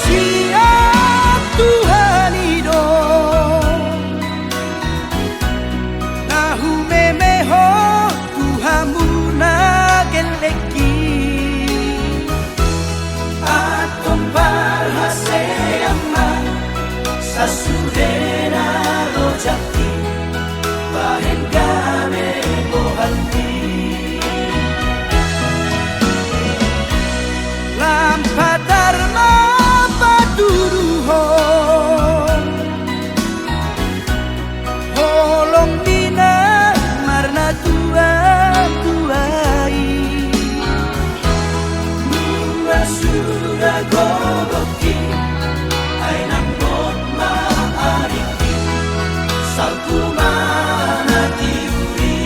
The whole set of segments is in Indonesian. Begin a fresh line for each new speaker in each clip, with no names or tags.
siap Tuhan ido nahu memeho Tuhamu nageleki atom parhase aman sasudena rojati bahengame bohalti lampa dharma paduruho holong mina marna tua tuai mura sudah gogoki ainang bot maariki salku mana tiuri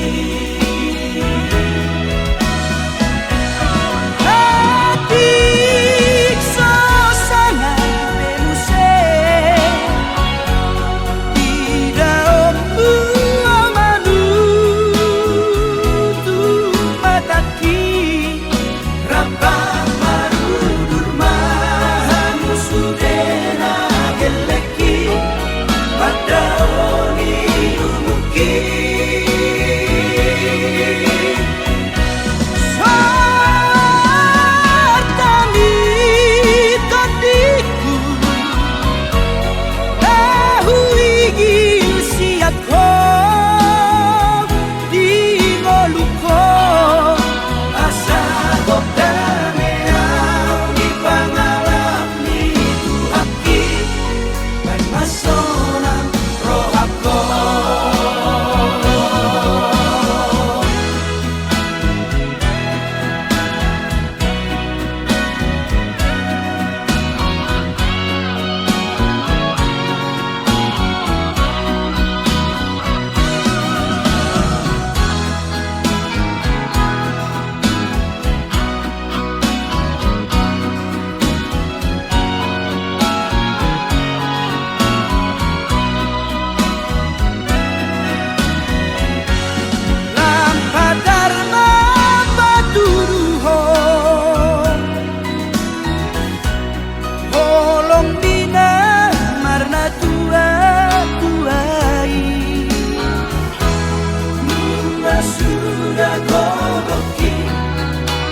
sudah gogoki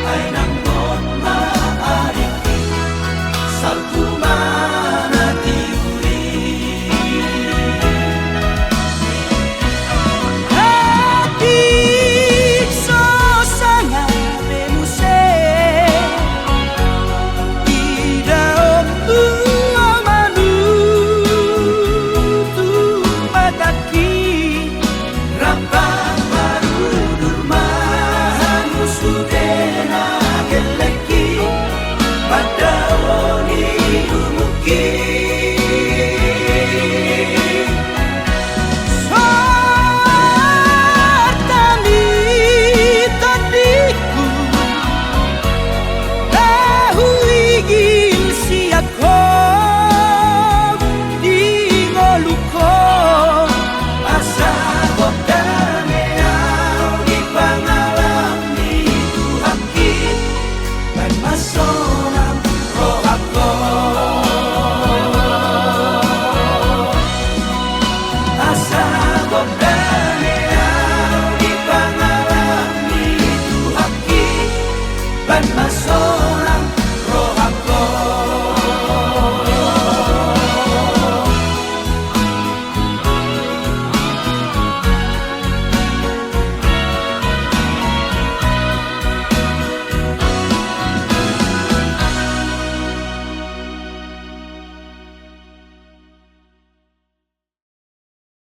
ainang bot maariki salku mana tiuri adik so sangat memuse tidak amanu tu mataki rapa sudena geleki pada woni umuki